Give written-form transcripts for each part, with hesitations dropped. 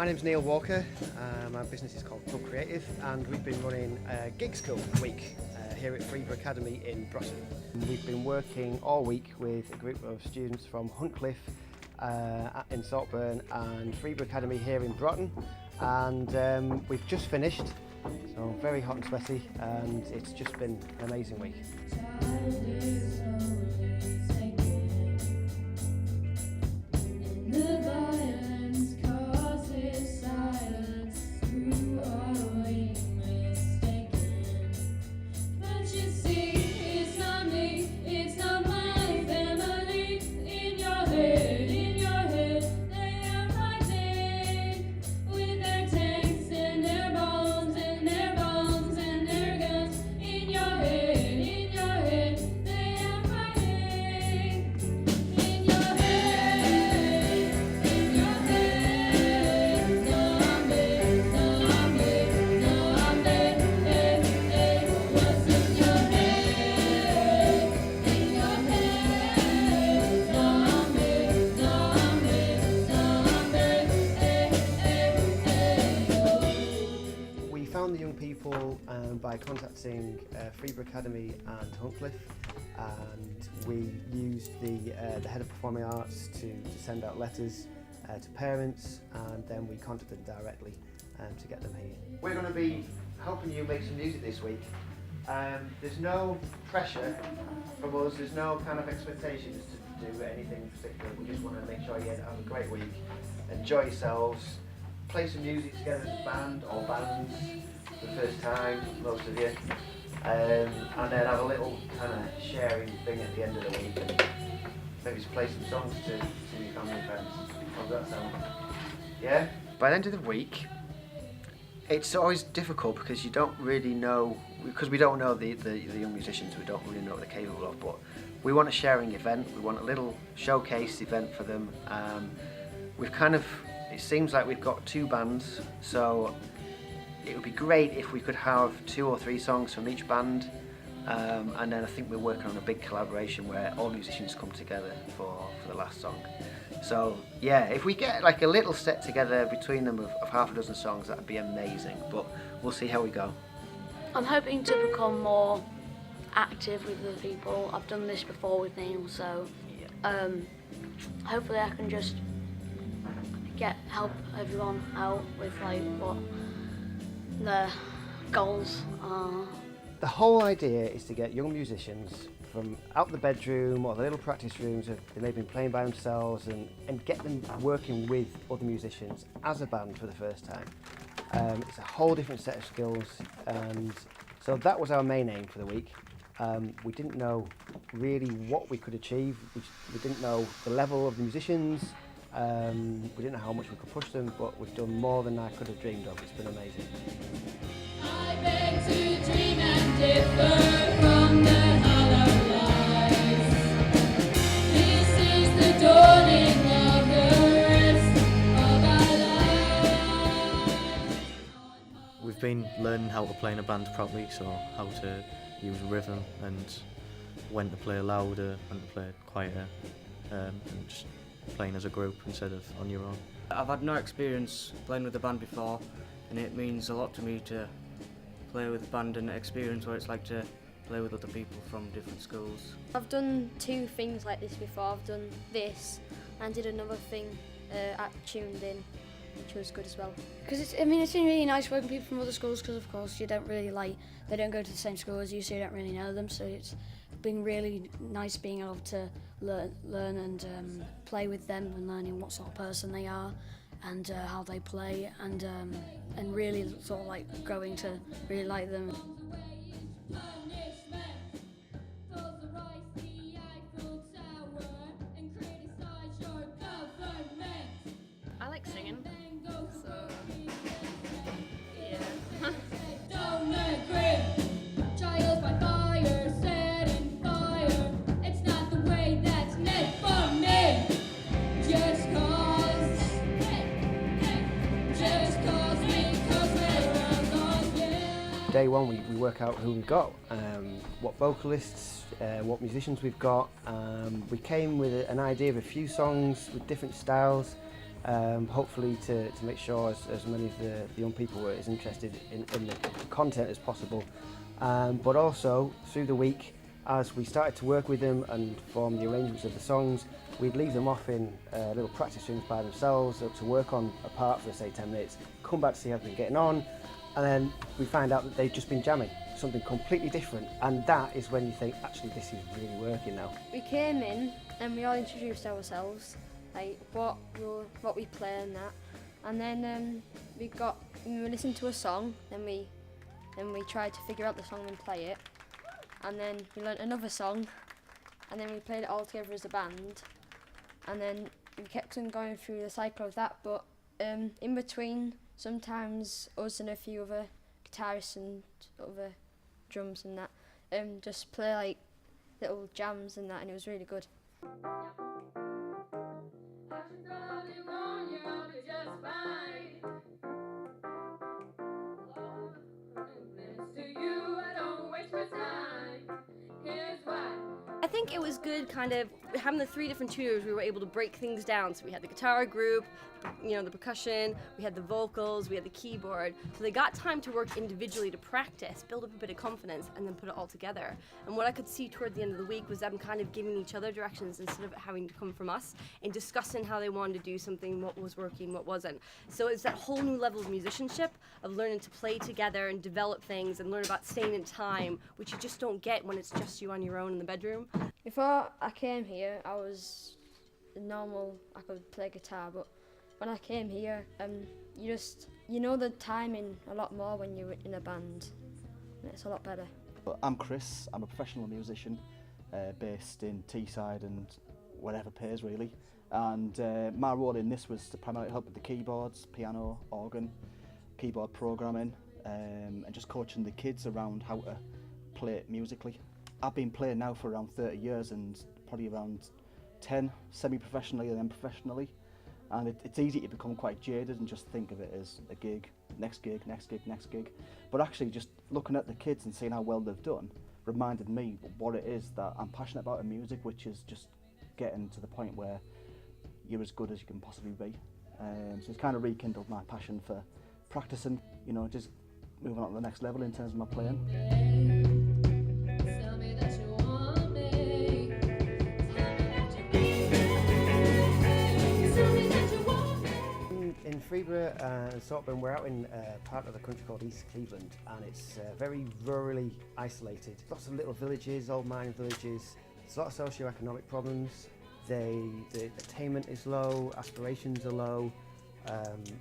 My name's Neil Walker. My business is called Club Creative, and we've been running a gig school week here at Freeborough Academy in Broughton. We've been working all week with a group of students from Huntcliffe in Saltburn and Freeborough Academy here in Broughton, and we've just finished, so very hot and sweaty, and it's just been an amazing week. The young people by contacting Freeborough Academy and Huntcliffe, and we used the head of performing arts to send out letters to parents, and then we contacted them directly to get them here. We're going to be helping you make some music this week. There's no pressure from us, there's no kind of expectations to do anything particular. We just want to make sure you have a great week, enjoy yourselves, play some music together as a band or bands for the first time, most of you, and then have a little kind of sharing thing at the end of the week, and maybe just play some songs to your family and friends. How does that sound? Yeah? By the end of the week, it's always difficult because you don't really know, because we don't know the young musicians, we don't really know what they're capable of, but we want a sharing event, we want a little showcase event for them. We've kind of, it seems like we've got two bands, so it would be great if we could have 2 or 3 songs from each band, and then I think we're working on a big collaboration where all musicians come together for the last song. So yeah, if we get like a little set together between them of half a dozen songs, that would be amazing, but we'll see how we go. I'm hoping to become more active with the people. I've done this before with Neil, so hopefully I can just help everyone out with like what their goals are. The whole idea is to get young musicians from out the bedroom or the little practice rooms that they've been playing by themselves, and get them working with other musicians as a band for the first time. It's a whole different set of skills, and so that was our main aim for the week. We didn't know really what we could achieve. We didn't know the level of the musicians. We didn't know how much we could push them, but we've done more than I could have dreamed of. It's been amazing. I beg to dream and differ from the hollow lies. This is the dawning of the rest of our lives. We've been learning how to play in a band properly, so how to use rhythm and when to play louder, when to play quieter, and just playing as a group instead of on your own. I've had no experience playing with a band before, and it means a lot to me to play with a band and experience what it's like to play with other people from different schools. I've done 2 things like this before. I've done this and did another thing at Tuned In, which was good as well. Because it's been really nice working with people from other schools, because of course they don't go to the same school as you, so you don't really know them, so it's been really nice being able to learn and play with them and learning what sort of person they are and how they play, and really sort of like growing to really like them. I like singing, so yeah. Day one, we work out who we've got, what vocalists, what musicians we've got. We came with an idea of a few songs with different styles, hopefully to make sure as many of the young people were as interested in the content as possible. But also through the week, as we started to work with them and form the arrangements of the songs, we'd leave them off in little practice rooms by themselves to work on a part for say 10 minutes, come back to see how they've been getting on, and then we find out that they've just been jamming something completely different, and that is when you think, actually this is really working now. We came in and we all introduced ourselves, like what we play and that, and then we listened to a song, and we tried to figure out the song and play it, and then we learnt another song, and then we played it all together as a band, and then we kept on going through the cycle of that. But in between, sometimes us and a few other guitarists and other drums and that just play like little jams and that, and it was really good. I think it was good kind of having the 3 different tutors. We were able to break things down. So we had the guitar group, the percussion, we had the vocals, we had the keyboard. So they got time to work individually to practice, build up a bit of confidence, and then put it all together. And what I could see toward the end of the week was them kind of giving each other directions instead of it having to come from us, and discussing how they wanted to do something, what was working, what wasn't. So it's that whole new level of musicianship, of learning to play together and develop things and learn about staying in time, which you just don't get when it's just you on your own in the bedroom. Before I came here, I was normal, I could play guitar, but when I came here, you know the timing a lot more when you're in a band, and it's a lot better. I'm Chris, I'm a professional musician based in Teesside and whatever pays really, and my role in this was to primarily help with the keyboards, piano, organ, keyboard programming, and just coaching the kids around how to play it musically. I've been playing now for around 30 years and probably around 10 semi-professionally and then professionally, and it's easy to become quite jaded and just think of it as a gig, next gig, next gig, next gig. But actually just looking at the kids and seeing how well they've done reminded me what it is that I'm passionate about in music, which is just getting to the point where you're as good as you can possibly be. So it's kind of rekindled my passion for practicing, just moving on to the next level in terms of my playing. In Freeborough and Saltburn, we're out in part of the country called East Cleveland, and it's very rurally isolated. Lots of little villages, old mining villages. There's a lot of socio-economic problems. The attainment is low, aspirations are low.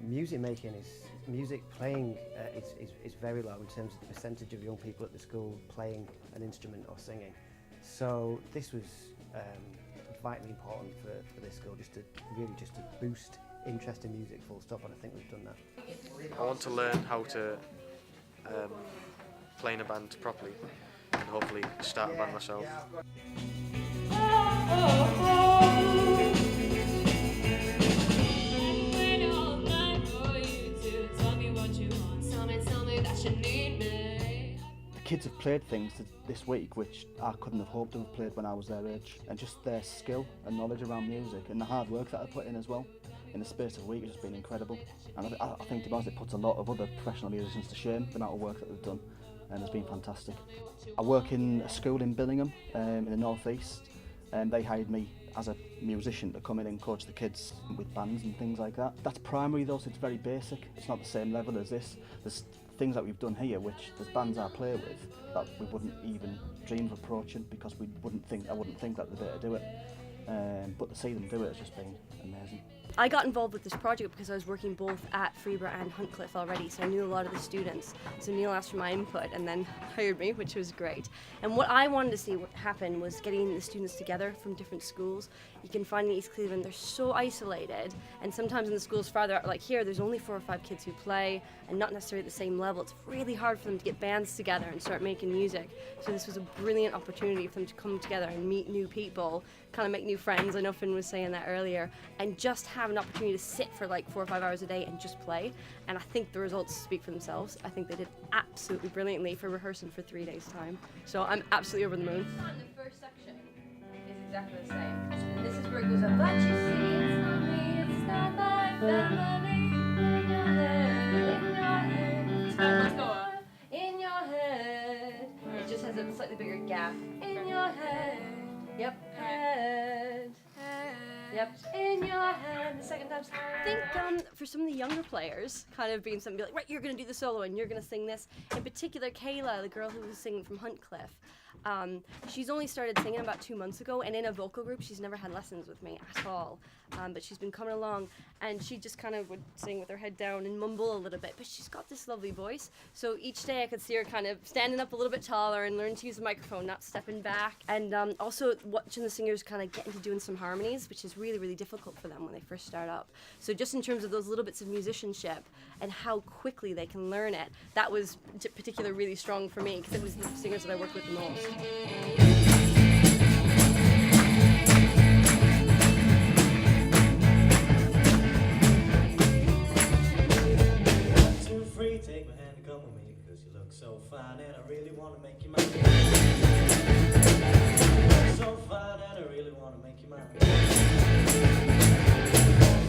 Music playing is very low in terms of the percentage of young people at the school playing an instrument or singing. So this was vitally important for this school, just to boost interest in music, full stop, and I think we've done that. I want to learn how to play in a band properly and hopefully start a band myself. The kids have played things this week which I couldn't have hoped to have played when I was their age, and just their skill and knowledge around music and the hard work that I put in as well in the space of a week has just been incredible. And I think to be honest, it puts a lot of other professional musicians to shame, the amount of work that they've done, and it's been fantastic. I work in a school in Billingham in the northeast, and they hired me as a musician to come in and coach the kids with bands and things like that. That's primary though, so it's very basic. It's not the same level as this. There's things that we've done here which there's bands I play with that we wouldn't even dream of approaching because I wouldn't think that they'd be able to do it. But to see them do it has just been amazing. I got involved with this project because I was working both at Freeborough and Huntcliffe already, so I knew a lot of the students. So Neil asked for my input and then hired me, which was great. And what I wanted to see happen was getting the students together from different schools. You can find in East Cleveland, they're so isolated, and sometimes in the schools farther out, like here, there's only 4 or 5 kids who play, and not necessarily at the same level. It's really hard for them to get bands together and start making music. So this was a brilliant opportunity for them to come together and meet new people, kind of make new friends. I know Finn was saying that earlier, and just have an opportunity to sit for like 4 or 5 hours a day and just play. And I think the results speak for themselves. I think they did absolutely brilliantly for rehearsing for 3 days' time. So I'm absolutely over the moon. The first section is exactly the same. And this is where it goes up. But you see, it's not me, it's not my In your head. It just has a slightly bigger gap. In your head. Yep. Head. Yep. In your head. The second time. I think for some of the younger players, kind of being something like, right, you're gonna do the solo and you're gonna sing this. In particular, Kayla, the girl who was singing from Huntcliffe. She's only started singing about 2 months ago, and in a vocal group she's never had lessons with me at all, but she's been coming along, and she just kind of would sing with her head down and mumble a little bit, but she's got this lovely voice, so each day I could see her kind of standing up a little bit taller and learn to use the microphone, not stepping back, and also watching the singers kind of get into doing some harmonies, which is really, really difficult for them when they first start up. So just in terms of those little bits of musicianship and how quickly they can learn it, that was particularly really strong for me, because it was the singers that I worked with the most. 1, 2, 3, take my hand and come with me, 'cause you look so fine and I really wanna make you mine. You look so fine and I really wanna make you mine.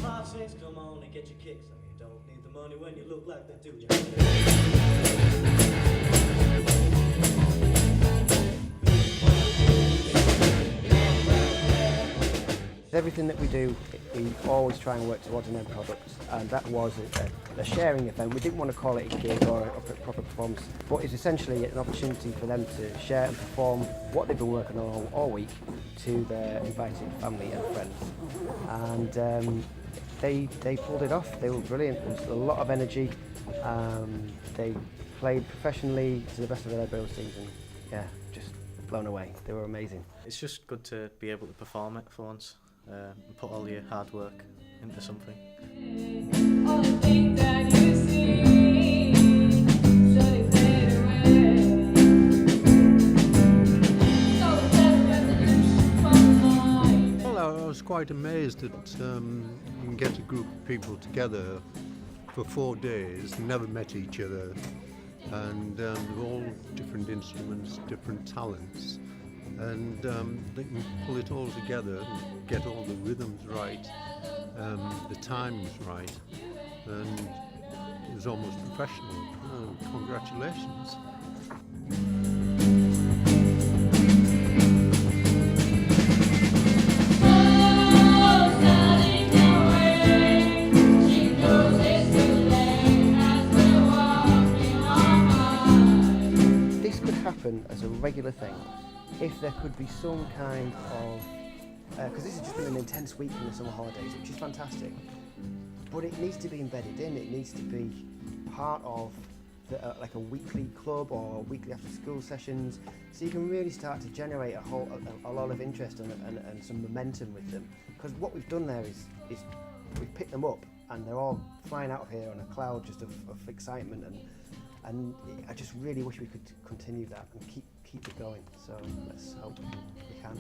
5, 6, come on and get your kicks on. You don't need the money when you look like that, do you? Everything that we do, we always try and work towards an end product, and that was a sharing event. We didn't want to call it a gig or a proper performance, but it's essentially an opportunity for them to share and perform what they've been working on all week to their invited family and friends. And they pulled it off. They were brilliant. There was a lot of energy. They played professionally to the best of their abilities, and yeah, just blown away. They were amazing. It's just good to be able to perform it for once. And put all your hard work into something. All the things that you see, slowly fade away. So the resolution from mine. Well, I was quite amazed that you can get a group of people together for 4 days, never met each other, and they're all different instruments, different talents. And they can pull it all together and get all the rhythms right, the times right, and it was almost professional. Congratulations. This could happen as a regular thing if there could be some kind of, because this has just been an intense week in the summer holidays, which is fantastic, but it needs to be embedded in, it needs to be part of like a weekly club or weekly after school sessions, so you can really start to generate a lot of interest and some momentum with them. Because what we've done there is we've picked them up and they're all flying out of here on a cloud just of excitement, and I just really wish we could continue that and keep it going, so let's hope we can.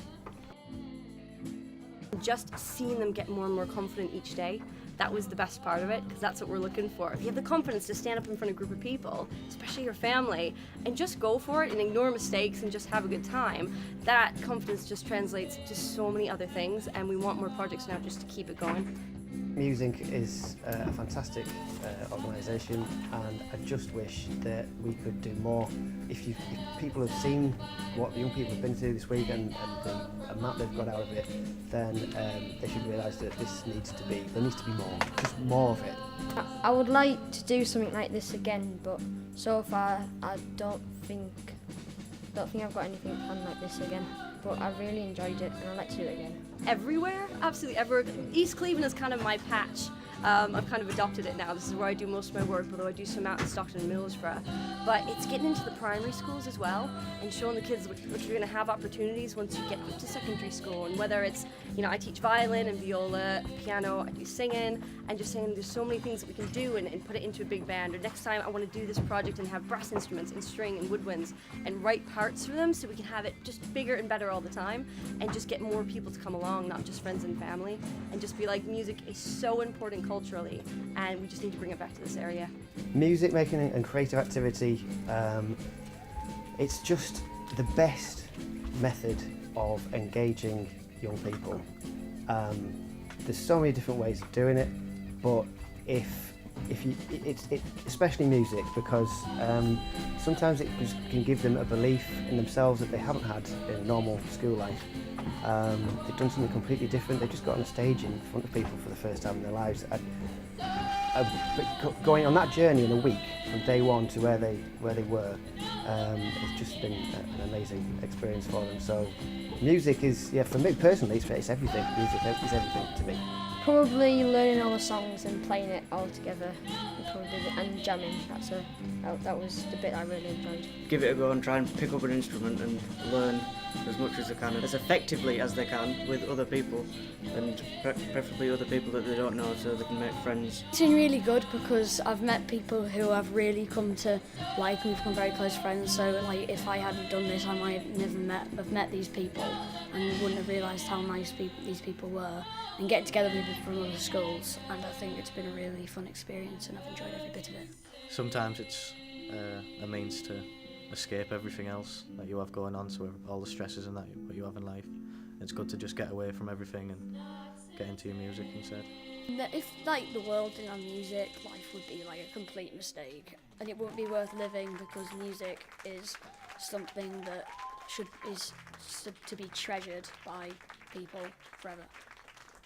Just seeing them get more and more confident each day, that was the best part of it, because that's what we're looking for. If you have the confidence to stand up in front of a group of people, especially your family, and just go for it and ignore mistakes and just have a good time, that confidence just translates to so many other things, and we want more projects now just to keep it going. musinc is a fantastic organisation, and I just wish that we could do more. If people have seen what the young people have been through this week and the amount they've got out of it, then they should realise that there needs to be more, just more of it. I would like to do something like this again, but so far I don't think I've got anything planned like this again. But I really enjoyed it and I'd like to do it again. Everywhere, absolutely everywhere. East Cleveland is kind of my patch. I've kind of adopted it now. This is where I do most of my work, although I do some out in Stockton and Middlesbrough. But it's getting into the primary schools as well and showing the kids which you're going to have opportunities once you get up to secondary school. And whether it's, I teach violin and viola, piano, I do singing, and just saying there's so many things that we can do and put it into a big band. Or next time I want to do this project and have brass instruments and string and woodwinds and write parts for them so we can have it just bigger and better all the time and just get more people to come along, not just friends and family, and just be like, music is so important culturally and we just need to bring it back to this area. Music making and creative activity, it's just the best method of engaging young people. There's so many different ways of doing it. but it's especially music, because sometimes it can give them a belief in themselves that they haven't had in a normal school life. They've done something completely different. They've just got on a stage in front of people for the first time in their lives. Going on that journey in a week from day one to where they were, it's just been an amazing experience for them. So music is, for me personally, it's everything. Music is everything to me. Probably learning all the songs and playing it all together, and jamming. That was the bit I really enjoyed. Give it a go and try and pick up an instrument and learn as much as they can, as effectively as they can, with other people, and preferably other people that they don't know, so they can make friends. It's been really good because I've met people who I've really come to like, and we've become very close friends. So like, if I hadn't done this, I might have never have met these people and wouldn't have realised how nice these people were. And getting together with people from other schools, and I think it's been a really fun experience, and I've enjoyed every bit of it. Sometimes it's a means to escape everything else that you have going on, so all the stresses and that what you have in life. It's good to just get away from everything and get into your music instead. If like the world didn't have music, life would be like a complete mistake, and it wouldn't be worth living, because music is something that is to be treasured by people forever.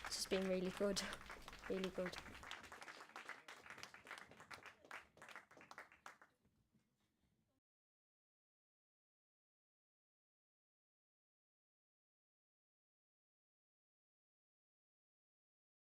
It's just been really good, really good.